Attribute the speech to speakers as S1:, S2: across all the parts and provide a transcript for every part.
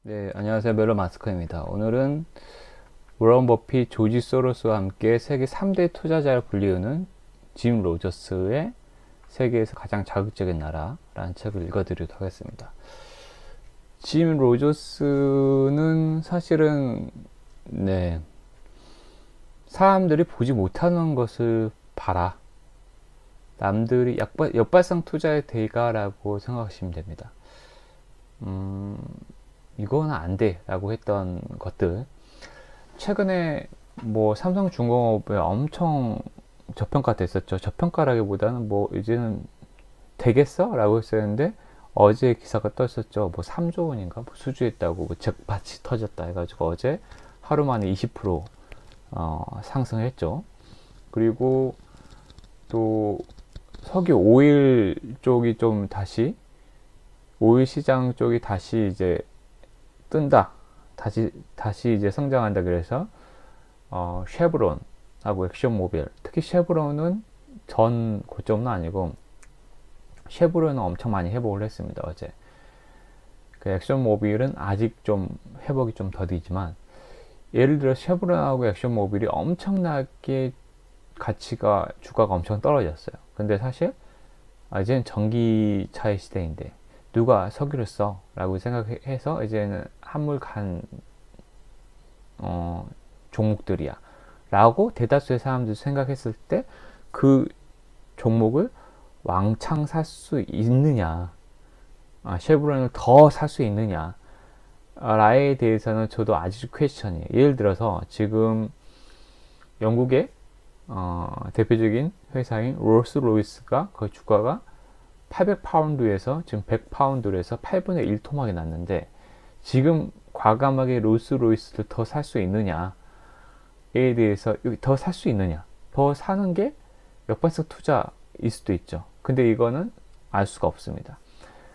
S1: 네, 안녕하세요. 멜로 마스커입니다. 오늘은 워런 버핏, 조지 소로스와 함께 세계 3대 투자자로 불리우는 짐 로저스의 세계에서 가장 자극적인 나라라는 책을 읽어드리도록 하겠습니다. 짐 로저스는 사실은 사람들이 보지 못하는 것을 봐라. 남들이 역발상 투자의 대가라고 생각하시면 됩니다. 이거는 안 돼 라고 했던 것들, 최근에 삼성중공업에 엄청 저평가됐었죠. 저평가라기보다는 이제는 되겠어? 라고 했었는데, 어제 기사가 떴었죠. 3조 원인가 수주했다고, 잭팟이 터졌다 해가지고 어제 하루 만에 20% 상승했죠. 그리고 또 석유 오일 쪽이 좀 다시, 오일 시장 쪽이 다시 이제 뜬다. 다시 이제 성장한다. 그래서 쉐브론하고 엑션모빌, 특히 쉐브론은 전 고점은 아니고 쉐브론은 엄청 많이 회복을 했습니다. 어제. 그 엑션모빌은 아직 좀 회복이 좀 더디지만, 예를 들어 쉐브론하고 엑션모빌이 엄청나게 주가가 엄청 떨어졌어요. 근데 사실 이제는 전기차의 시대인데 누가 석유를 써? 라고 생각해서 이제는 한물 간 종목들이야 라고 대다수의 사람들이 생각했을 때, 그 종목을 왕창 살 수 있느냐, 쉐브론을 더 살 수 있느냐 라에 대해서는 저도 아주 퀘스천이에요. 예를 들어서 지금 영국의 대표적인 회사인 롤스로이스가 그 주가가 800파운드에서 지금 100파운드로 해서 8분의 1 토막이 났는데, 지금 과감하게 롤스로이스를 더 살 수 있느냐에 대해서, 더 살 수 있느냐, 더 사는 게 역발상 투자일 수도 있죠. 근데 이거는 알 수가 없습니다.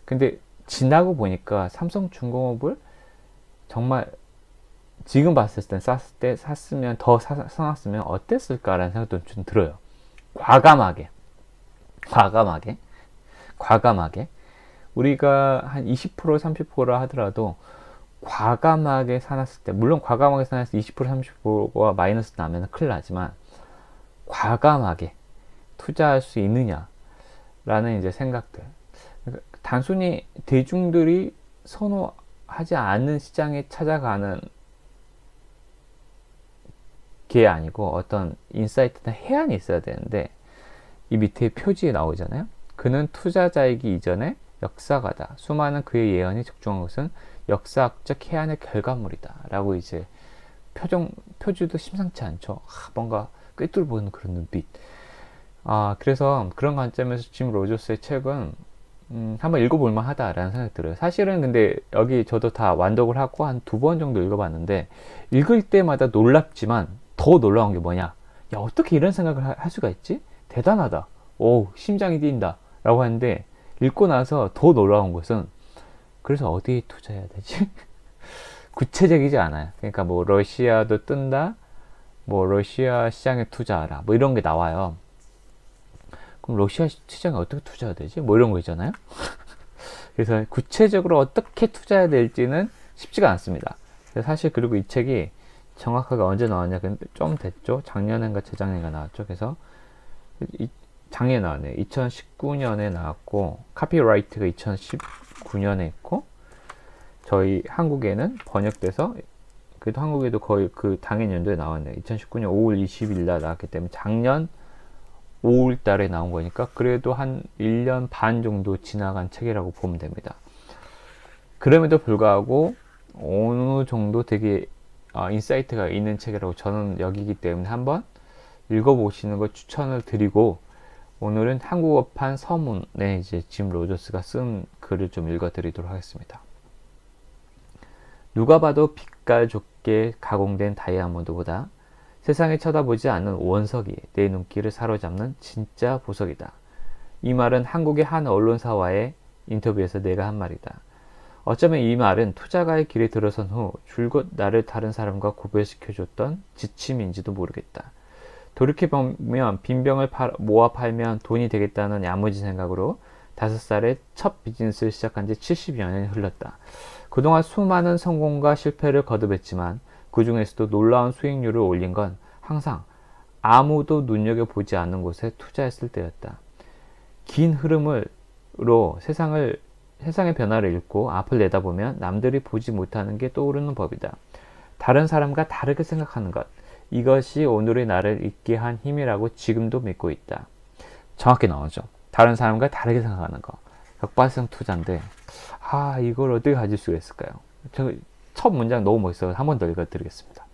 S1: 근데 지나고 보니까 삼성중공업을 정말 지금 봤을 때 샀으면, 더 사놨으면 어땠을까라는 생각도 좀 들어요. 과감하게 우리가 한 20% 30%라 하더라도 과감하게 사놨을 때, 물론 과감하게 사놨을 때 20% 30%가 마이너스 나면 큰일 나지만, 과감하게 투자할 수 있느냐라는 이제 생각들. 그러니까 단순히 대중들이 선호하지 않는 시장에 찾아가는 게 아니고 어떤 인사이트나 해안이 있어야 되는데, 이 밑에 표지에 나오잖아요. 그는 투자자이기 이전에 역사가다. 수많은 그의 예언이 적중한 것은 역사학적 해안의 결과물이다. 라고 이제 표지도 심상치 않죠. 뭔가 꿰뚫보는 그런 눈빛. 그래서 그런 관점에서 짐 로저스의 책은 한번 읽어볼만 하다라는 생각이 들어요. 사실은 근데 여기 저도 다 완독을 하고 한 2번 정도 읽어봤는데, 읽을 때마다 놀랍지만 더 놀라운 게 뭐냐, 야, 어떻게 이런 생각을 할 수가 있지? 대단하다. 오, 심장이 뛴다. 라고 하는데, 읽고 나서 더 놀라운 것은, 그래서 어디에 투자해야 되지? 구체적이지 않아요. 그러니까 러시아도 뜬다, 러시아 시장에 투자하라, 이런 게 나와요. 그럼 러시아 시장에 어떻게 투자해야 되지? 이런 거 있잖아요. 그래서 구체적으로 어떻게 투자해야 될지는 쉽지가 않습니다. 사실 그리고 이 책이 정확하게 언제 나왔냐, 근데 좀 됐죠. 작년인가 재작년인가 나왔죠. 그래서 작년에 나왔네요. 2019년에 나왔고, 카피라이트가 2019년에 있고, 저희 한국에는 번역돼서, 그래도 한국에도 거의 그 당해 연도에 나왔네요. 2019년 5월 20일 날 나왔기 때문에 작년 5월 달에 나온 거니까 그래도 한 1년 반 정도 지나간 책이라고 보면 됩니다. 그럼에도 불구하고 어느 정도 되게 인사이트가 있는 책이라고 저는 여기기 때문에 한번 읽어보시는 걸 추천을 드리고, 오늘은 한국어판 서문에 이제 짐 로저스가 쓴 글을 좀 읽어드리도록 하겠습니다. 누가 봐도 빛깔 좋게 가공된 다이아몬드보다 세상에 쳐다보지 않는 원석이 내 눈길을 사로잡는 진짜 보석이다. 이 말은 한국의 한 언론사와의 인터뷰에서 내가 한 말이다. 어쩌면 이 말은 투자가의 길에 들어선 후 줄곧 나를 다른 사람과 구별시켜줬던 지침인지도 모르겠다. 돌이켜보면 빈병을 모아 팔면 돈이 되겠다는 야무진 생각으로 5살에 첫 비즈니스를 시작한 지 70여 년이 흘렀다. 그동안 수많은 성공과 실패를 거듭했지만 그 중에서도 놀라운 수익률을 올린 건 항상 아무도 눈여겨보지 않는 곳에 투자했을 때였다. 긴 흐름으로 세상의 변화를 읽고 앞을 내다보면 남들이 보지 못하는 게 떠오르는 법이다. 다른 사람과 다르게 생각하는 것, 이것이 오늘의 나를 있게 한 힘이라고 지금도 믿고 있다. 정확히 나오죠. 다른 사람과 다르게 생각하는 거. 역발상 투자인데 이걸 어떻게 가질 수가 있을까요? 첫 문장 너무 멋있어서 한 번 더 읽어드리겠습니다.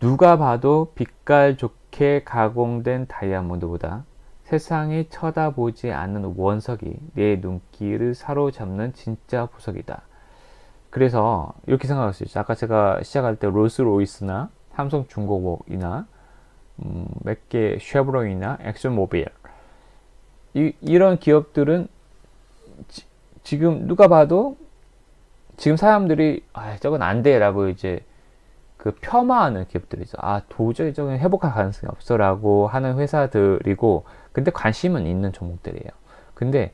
S1: 누가 봐도 빛깔 좋게 가공된 다이아몬드보다 세상이 쳐다보지 않는 원석이 내 눈길을 사로잡는 진짜 보석이다. 그래서 이렇게 생각할 수 있죠. 아까 제가 시작할 때 롤스로이스나 삼성중공업이나 몇 개 쉐브론이나 엑슨모빌 이런 기업들은 지금 누가 봐도 지금 사람들이 저건 안 돼 라고 이제 그 폄하하는 기업들이죠. 도저히 저건 회복할 가능성이 없어 라고 하는 회사들이고, 근데 관심은 있는 종목들이에요. 근데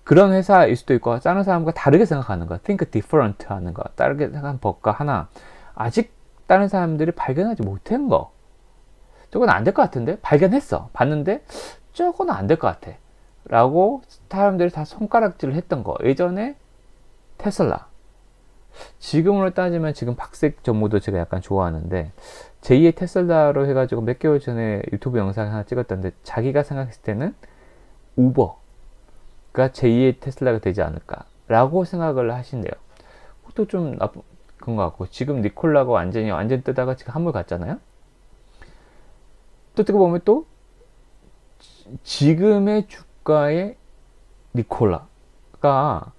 S1: 그런 회사일 수도 있고 다른 사람과 다르게 생각하는 거, think different 하는 거, 다르게 생각하는 법과 하나 아직 다른 사람들이 발견하지 못한 거, 저건 안 될 것 같은데 발견했어, 봤는데 저건 안 될 것 같아 라고 사람들이 다 손가락질을 했던 거. 예전에 테슬라, 지금으로 따지면 지금 박색 전무도 제가 약간 좋아하는데 제2의 테슬라로 해가지고 몇 개월 전에 유튜브 영상 하나 찍었던데, 자기가 생각했을 때는 우버가 제2의 테슬라가 되지 않을까 라고 생각을 하신대요. 그것도 좀 나쁜 것 같고, 지금 니콜라가 완전 뜨다가 지금 한물 갔잖아요. 또 어떻게 보면 또 지금의 주가의 니콜라가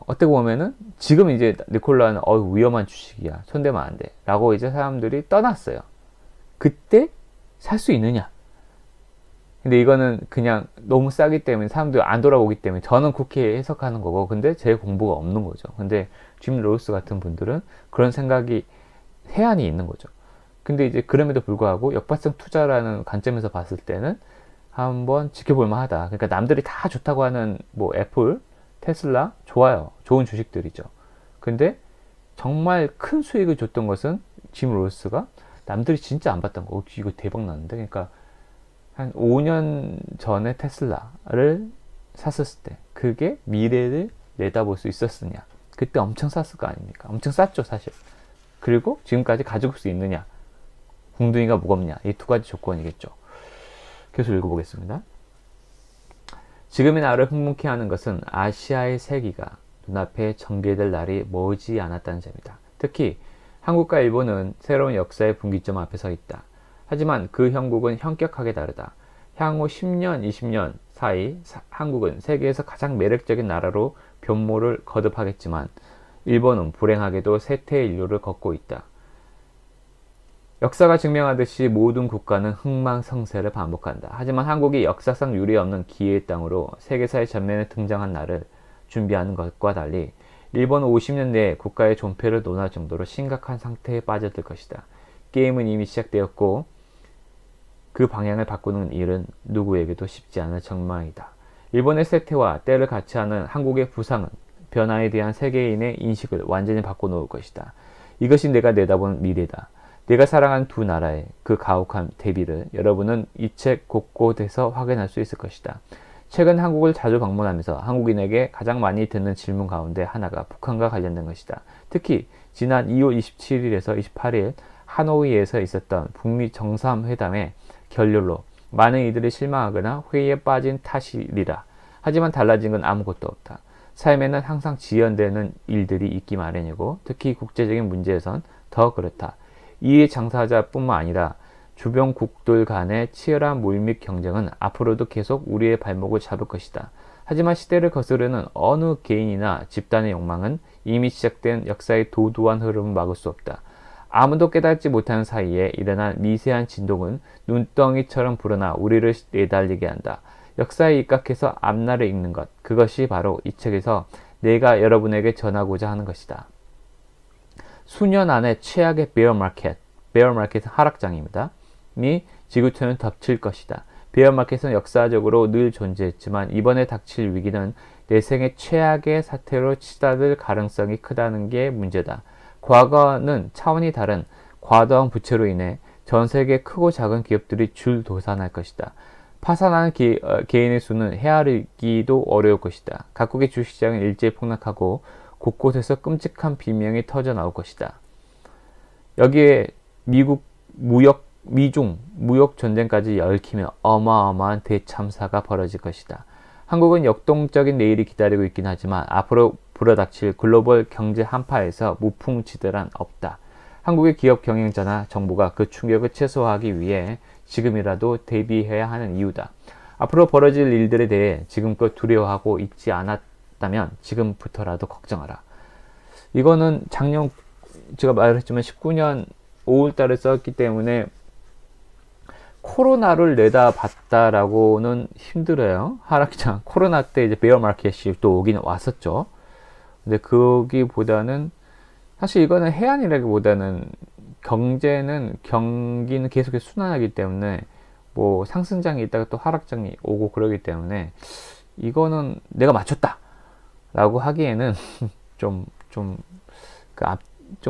S1: 어떻게 보면은 지금 이제 니콜라는 위험한 주식이야, 손대면 안 돼 라고 이제 사람들이 떠났어요. 그때 살 수 있느냐? 근데 이거는 그냥 너무 싸기 때문에 사람들이 안 돌아오기 때문에 저는 그렇게 해석하는 거고, 근데 제 공부가 없는 거죠. 근데 짐 로스 같은 분들은 그런 생각이 해안이 있는 거죠. 근데 이제 그럼에도 불구하고 역발상 투자라는 관점에서 봤을 때는 한번 지켜볼 만하다. 그러니까 남들이 다 좋다고 하는 뭐 애플, 테슬라 좋아요. 좋은 주식들이죠. 근데 정말 큰 수익을 줬던 것은 짐 로스가 남들이 진짜 안 봤던 거. 이거 대박 났는데. 그러니까 한 5년 전에 테슬라를 샀었을 때 그게 미래를 내다볼 수 있었느냐. 그때 엄청 쌌을 거 아닙니까? 엄청 쌌죠, 사실. 그리고 지금까지 가지고 올 수 있느냐. 궁둥이가 무겁냐. 이 두 가지 조건이겠죠. 계속 읽어보겠습니다. 지금의 나를 흥분케 하는 것은 아시아의 세기가 눈앞에 전개될 날이 머지 않았다는 점이다. 특히 한국과 일본은 새로운 역사의 분기점 앞에 서 있다. 하지만 그 형국은 현격하게 다르다. 향후 10년, 20년 사이 한국은 세계에서 가장 매력적인 나라로 변모를 거듭하겠지만 일본은 불행하게도 쇠퇴의 인류를 걷고 있다. 역사가 증명하듯이 모든 국가는 흥망성쇠를 반복한다. 하지만 한국이 역사상 유례없는 기회의 땅으로 세계사의 전면에 등장한 날을 준비하는 것과 달리 일본은 50년 내에 국가의 존폐를 논할 정도로 심각한 상태에 빠져들 것이다. 게임은 이미 시작되었고 그 방향을 바꾸는 일은 누구에게도 쉽지 않을 전망이다. 일본의 쇠퇴와 때를 같이 하는 한국의 부상은 변화에 대한 세계인의 인식을 완전히 바꿔놓을 것이다. 이것이 내가 내다본 미래다. 내가 사랑한 두 나라의 그 가혹한 대비를 여러분은 이 책 곳곳에서 확인할 수 있을 것이다. 최근 한국을 자주 방문하면서 한국인에게 가장 많이 듣는 질문 가운데 하나가 북한과 관련된 것이다. 특히 지난 2월 27일에서 28일 하노이에서 있었던 북미 정상회담의 결렬로 많은 이들이 실망하거나 회의에 빠진 탓이리라. 하지만 달라진 건 아무것도 없다. 삶에는 항상 지연되는 일들이 있기 마련이고 특히 국제적인 문제에선 더 그렇다. 이에 장사자뿐만 아니라 주변국들 간의 치열한 물밑 경쟁은 앞으로도 계속 우리의 발목을 잡을 것이다. 하지만 시대를 거스르는 어느 개인이나 집단의 욕망은 이미 시작된 역사의 도도한 흐름을 막을 수 없다. 아무도 깨닫지 못하는 사이에 일어난 미세한 진동은 눈덩이처럼 불어나 우리를 내달리게 한다. 역사에 입각해서 앞날을 읽는 것, 그것이 바로 이 책에서 내가 여러분에게 전하고자 하는 것이다. 수년 안에 최악의 베어 마켓은 하락장입니다. 이 지구촌을 덮칠 것이다. 베어 마켓은 역사적으로 늘 존재했지만 이번에 닥칠 위기는 내 생애 최악의 사태로 치닫을 가능성이 크다는 게 문제다. 과거는 차원이 다른 과도한 부채로 인해 전 세계 크고 작은 기업들이 줄도산할 것이다. 파산하는 개인의 수는 헤아리기도 어려울 것이다. 각국의 주식시장은 일제히 폭락하고 곳곳에서 끔찍한 비명이 터져 나올 것이다. 여기에 미중 무역 전쟁까지 얽히며 어마어마한 대참사가 벌어질 것이다. 한국은 역동적인 내일이 기다리고 있긴 하지만 앞으로 불어닥칠 글로벌 경제 한파에서 무풍지대란 없다. 한국의 기업 경영자나 정부가 그 충격을 최소화하기 위해 지금이라도 대비해야 하는 이유다. 앞으로 벌어질 일들에 대해 지금껏 두려워하고 있지 않았다면 지금부터라도 걱정하라. 이거는 작년 제가 말했지만 19년 5월달에 썼기 때문에 코로나를 내다봤다라고는 힘들어요. 하락장 코로나 때 이제 베어 마켓이 또 오긴 왔었죠. 근데 거기보다는 사실 이거는 해안이라기보다는 경기는 계속해서 순환하기 때문에 뭐 상승장이 있다가 또 하락장이 오고 그러기 때문에 이거는 내가 맞췄다 라고 하기에는 좀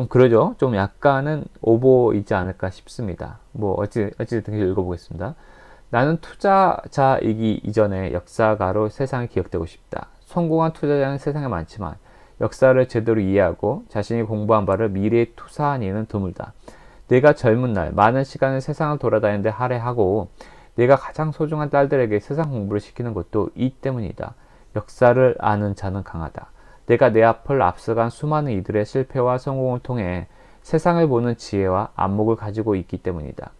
S1: 그러죠. 좀 약간은 오버이지 않을까 싶습니다. 뭐 어찌됐든 읽어보겠습니다. 나는 투자자이기 이전에 역사가로 세상에 기억되고 싶다. 성공한 투자자는 세상에 많지만 역사를 제대로 이해하고 자신이 공부한 바를 미래에 투사한 이는 드물다. 내가 젊은 날 많은 시간을 세상을 돌아다니는데 할애하고 내가 가장 소중한 딸들에게 세상 공부를 시키는 것도 이 때문이다. 역사를 아는 자는 강하다. 내가 내 앞을 앞서간 수많은 이들의 실패와 성공을 통해 세상을 보는 지혜와 안목을 가지고 있기 때문이다.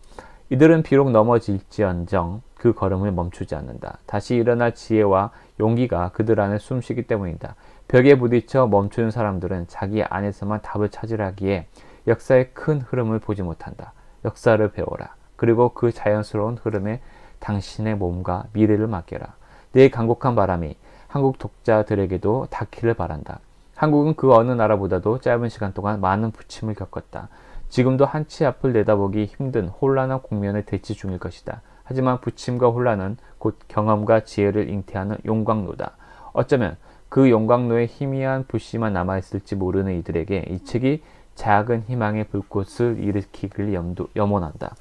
S1: 이들은 비록 넘어질지언정 그 걸음을 멈추지 않는다. 다시 일어날 지혜와 용기가 그들 안에 숨쉬기 때문이다. 벽에 부딪혀 멈추는 사람들은 자기 안에서만 답을 찾으라기에 역사의 큰 흐름을 보지 못한다. 역사를 배워라. 그리고 그 자연스러운 흐름에 당신의 몸과 미래를 맡겨라. 내 간곡한 바람이 한국 독자들에게도 닿기를 바란다. 한국은 그 어느 나라보다도 짧은 시간 동안 많은 부침을 겪었다. 지금도 한치 앞을 내다보기 힘든 혼란한 국면을 대치 중일 것이다. 하지만 부침과 혼란은 곧 경험과 지혜를 잉태하는 용광로다. 어쩌면 그 용광로에 희미한 불씨만 남아있을지 모르는 이들에게 이 책이 작은 희망의 불꽃을 일으키길 염원한다.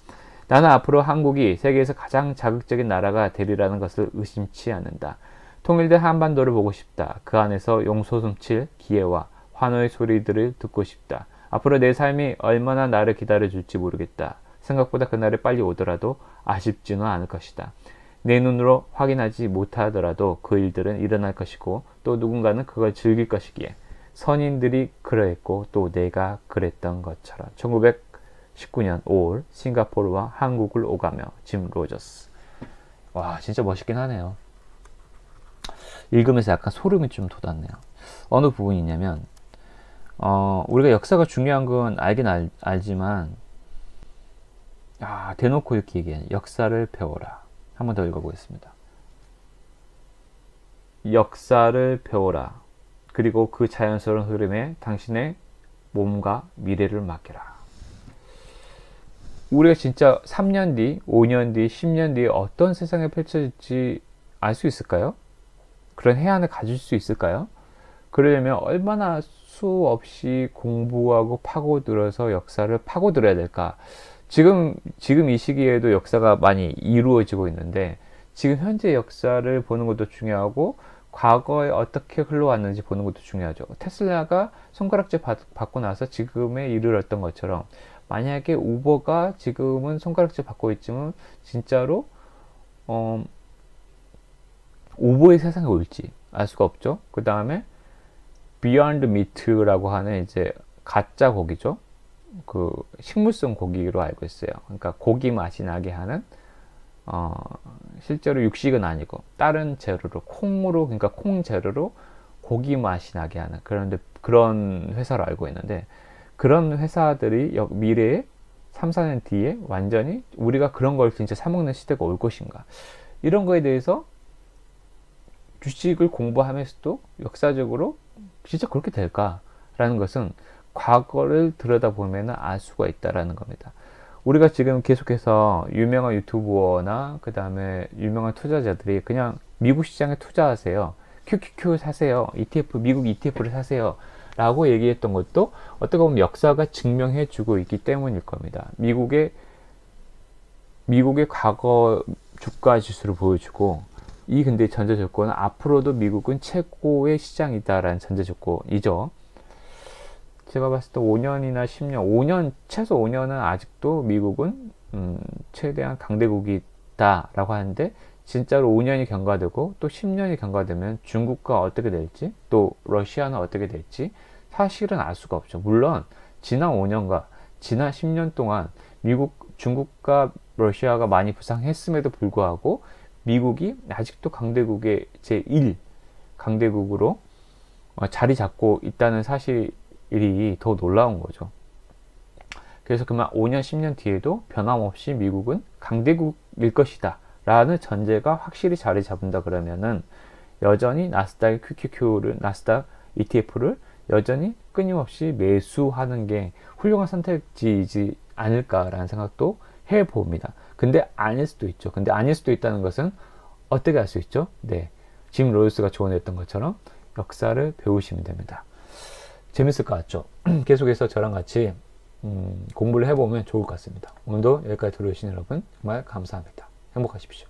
S1: 나는 앞으로 한국이 세계에서 가장 자극적인 나라가 되리라는 것을 의심치 않는다. 통일된 한반도를 보고 싶다. 그 안에서 용솟음칠 기회와 환호의 소리들을 듣고 싶다. 앞으로 내 삶이 얼마나 나를 기다려줄지 모르겠다. 생각보다 그날이 빨리 오더라도 아쉽지는 않을 것이다. 내 눈으로 확인하지 못하더라도 그 일들은 일어날 것이고 또 누군가는 그걸 즐길 것이기에 선인들이 그러했고 또 내가 그랬던 것처럼. 1919년 5월 싱가포르와 한국을 오가며 짐 로저스. 와, 진짜 멋있긴 하네요. 읽으면서 약간 소름이 좀 돋았네요. 어느 부분이냐면 우리가 역사가 중요한 건 알긴 알지만 대놓고 이렇게 얘기해. 역사를 배워라. 한 번 더 읽어보겠습니다. 역사를 배워라. 그리고 그 자연스러운 흐름에 당신의 몸과 미래를 맡겨라. 우리가 진짜 3년 뒤, 5년 뒤, 10년 뒤에 어떤 세상이 펼쳐질지 알 수 있을까요? 그런 해안을 가질 수 있을까요? 그러려면 얼마나 수없이 공부하고 파고들어서 역사를 파고들어야 될까? 지금 이 시기에도 역사가 많이 이루어지고 있는데 지금 현재 역사를 보는 것도 중요하고 과거에 어떻게 흘러왔는지 보는 것도 중요하죠. 테슬라가 손가락질 받고 나서 지금에 이르렀던 것처럼 만약에 우버가 지금은 손가락질 받고 있지만 진짜로 우버의 세상에 올지 알 수가 없죠. 그 다음에 Beyond Meat라고 하는 이제 가짜 고기죠. 그 식물성 고기로 알고 있어요. 그러니까 고기 맛이 나게 하는 실제로 육식은 아니고 다른 재료로 그러니까 콩 재료로 고기 맛이 나게 하는 그런 회사로 알고 있는데 그런 회사들이 미래에 3, 4년 뒤에 완전히 우리가 그런 걸 진짜 사먹는 시대가 올 것인가, 이런 거에 대해서 주식을 공부하면서도 역사적으로 진짜 그렇게 될까라는 것은 과거를 들여다보면 알 수가 있다라는 겁니다. 우리가 지금 계속해서 유명한 유튜버나 그 다음에 유명한 투자자들이 그냥 미국 시장에 투자하세요. QQQ 사세요. ETF, 미국 ETF를 사세요. 라고 얘기했던 것도 어떻게 보면 역사가 증명해 주고 있기 때문일 겁니다. 미국의 과거 주가 지수를 보여주고, 이 근데 전제 조건은 앞으로도 미국은 최고의 시장이다라는 전제 조건이죠. 제가 봤을 때 5년이나 10년, 최소 5년은 아직도 미국은 최대한 강대국이다라고 하는데, 진짜로 5년이 경과되고 또 10년이 경과되면 중국과 어떻게 될지, 또 러시아는 어떻게 될지 사실은 알 수가 없죠. 물론 지난 5년과 지난 10년 동안 중국과 러시아가 많이 부상했음에도 불구하고 미국이 아직도 강대국의 제1 강대국으로 자리 잡고 있다는 사실이 더 놀라운 거죠. 그래서 그만 5년, 10년 뒤에도 변함없이 미국은 강대국일 것이다 라는 전제가 확실히 자리 잡는다 그러면은 여전히 나스닥 QQQ를, 나스닥 ETF를 여전히 끊임없이 매수하는 게 훌륭한 선택지이지 않을까라는 생각도 해봅니다. 근데 아닐 수도 있죠. 근데 아닐 수도 있다는 것은 어떻게 알 수 있죠? 네, 짐 로이스가 조언했던 것처럼 역사를 배우시면 됩니다. 재밌을 것 같죠? 계속해서 저랑 같이 공부를 해보면 좋을 것 같습니다. 오늘도 여기까지 들어주신 여러분 정말 감사합니다. 행복하십시오.